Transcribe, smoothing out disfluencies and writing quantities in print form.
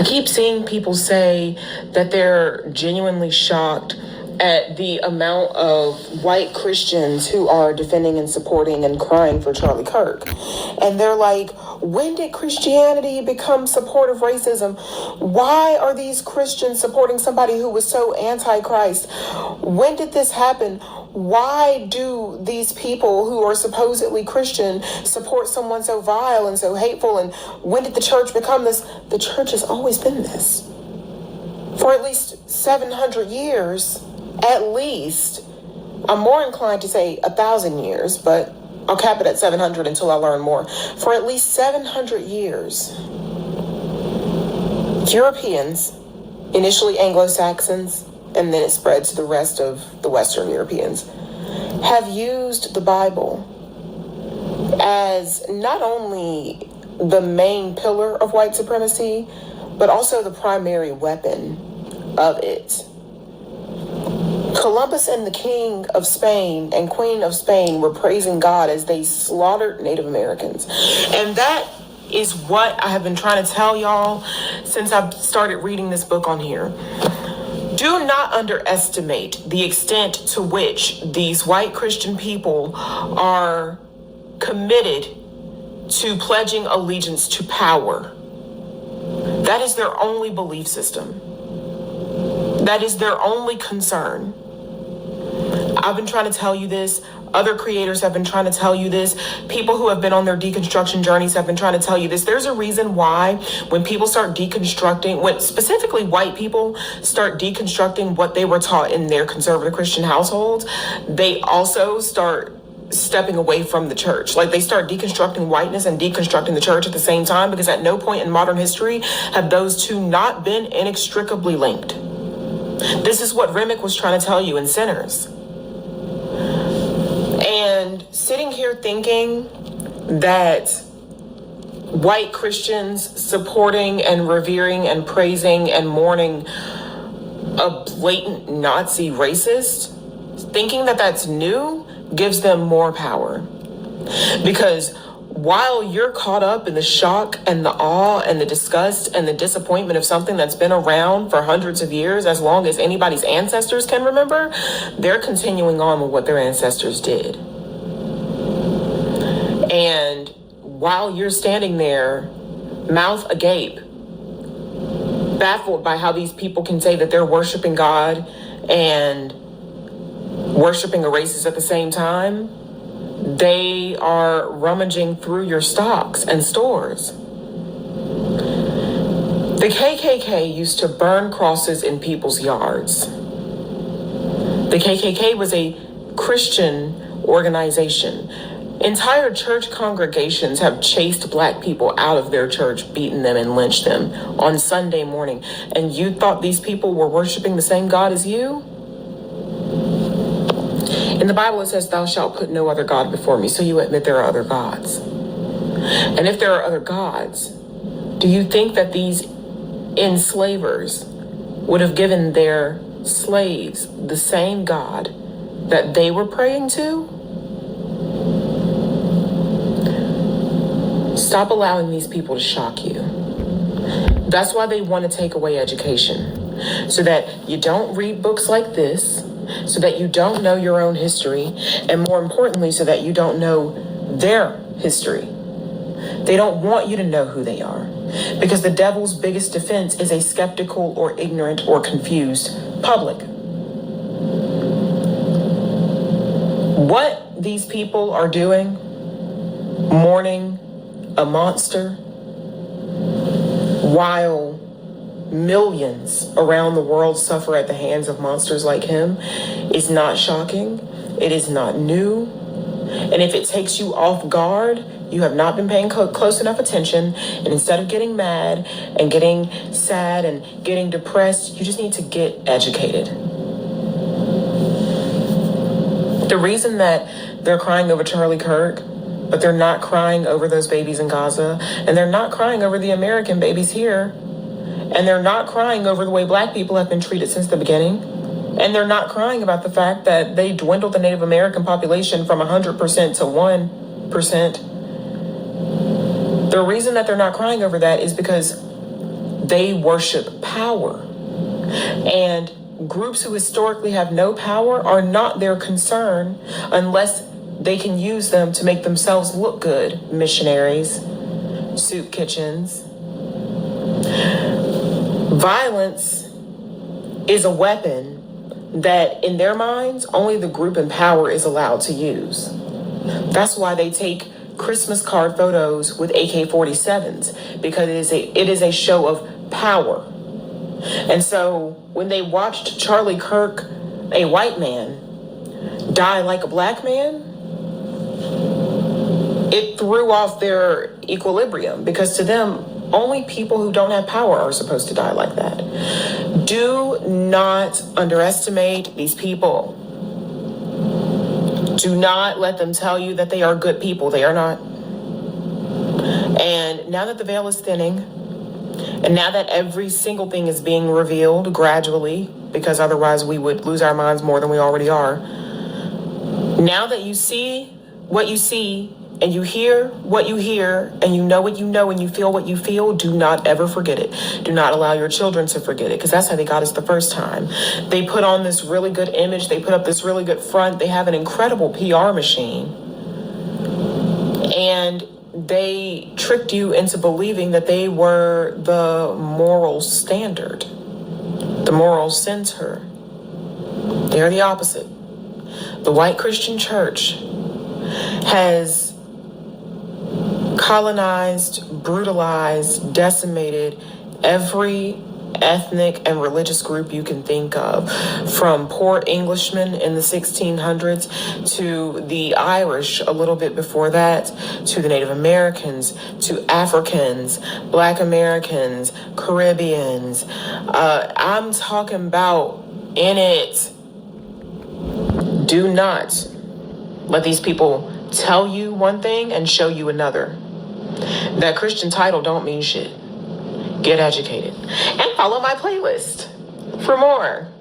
I keep seeing people say that they're genuinely shocked at the amount of white Christians who are defending and supporting and crying for Charlie Kirk. And they're like, when did Christianity become supportive racism? Why are these Christians supporting somebody who was so anti-Christ? When did this happen? Why do these people who are supposedly Christian support someone so vile and so hateful? And when did the church become this? The church has always been this. For at least 700 years, at least. I'm more inclined to say 1,000 years, but I'll cap it at 700 until I learn more. For at least 700 years, Europeans, initially Anglo-Saxons, and then it spread to the rest of the Western Europeans, have used the Bible as not only the main pillar of white supremacy, but also the primary weapon of it. Columbus and the King of Spain and Queen of Spain were praising God as they slaughtered Native Americans. And that is what I have been trying to tell y'all since I've started reading this book on here. Do not underestimate the extent to which these white Christian people are committed to pledging allegiance to power. That is their only belief system. That is their only concern. I've been trying to tell you this. Other creators have been trying to tell you this. People who have been on their deconstruction journeys have been trying to tell you this. There's a reason why when people start deconstructing, when specifically white people start deconstructing what they were taught in their conservative Christian households, they also start stepping away from the church. Like they start deconstructing whiteness and deconstructing the church at the same time, because at no point in modern history have those two not been inextricably linked. This is what Remick was trying to tell you in Sinners. And sitting here thinking that white Christians supporting and revering and praising and mourning a blatant Nazi racist, thinking that that's new, gives them more power. Because while you're caught up in the shock and the awe and the disgust and the disappointment of something that's been around for hundreds of years, as long as anybody's ancestors can remember, they're continuing on with what their ancestors did. And while you're standing there, mouth agape, baffled by how these people can say that they're worshiping God and worshiping a racist at the same time, they are rummaging through your stocks and stores. The KKK used to burn crosses in people's yards. The KKK was a Christian organization. Entire church congregations have chased black people out of their church, beaten them and lynched them on Sunday morning. And you thought these people were worshiping the same God as you? In the Bible, it says, "Thou shalt put no other God before me." So you admit there are other gods. And if there are other gods, do you think that these enslavers would have given their slaves the same God that they were praying to? Stop allowing these people to shock you. That's why they want to take away education, so that you don't read books like this, so that you don't know your own history, and more importantly, so that you don't know their history. They don't want you to know who they are, because the devil's biggest defense is a skeptical or ignorant or confused public. What these people are doing, mourning a monster, while millions around the world suffer at the hands of monsters like him, is not shocking. It is not new. And if it takes you off guard, you have not been paying close enough attention. And instead of getting mad and getting sad and getting depressed, you just need to get educated. The reason that they're crying over Charlie Kirk, but they're not crying over those babies in Gaza, and they're not crying over the American babies here, and they're not crying over the way black people have been treated since the beginning, and they're not crying about the fact that they dwindled the Native American population from 100% to 1%. The reason that they're not crying over that is because they worship power. And groups who historically have no power are not their concern unless they can use them to make themselves look good. Missionaries, soup kitchens. Violence is a weapon that, in their minds, only the group in power is allowed to use. That's why they take Christmas card photos with AK-47s, because it is a show of power. And so when they watched Charlie Kirk, a white man, die like a black man, it threw off their equilibrium, because to them, only people who don't have power are supposed to die like that. Do not underestimate these people. Do not let them tell you that they are good people. They are not. And now that the veil is thinning, and now that every single thing is being revealed gradually, because otherwise we would lose our minds more than we already are. Now that you see what you see, and you hear what you hear, and you know what you know, and you feel what you feel, do not ever forget it. Do not allow your children to forget it, because that's how they got us the first time. They put on this really good image. They put up this really good front. They have an incredible PR machine. And they tricked you into believing that they were the moral standard, the moral center. They're the opposite. The white Christian church has colonized, brutalized, decimated every ethnic and religious group you can think of, from poor Englishmen in the 1600s to the Irish a little bit before that, to the Native Americans, to Africans, Black Americans, Caribbeans. I'm talking about in it. Do not let these people tell you one thing and show you another. That Christian title don't mean shit. Get educated. And follow my playlist for more.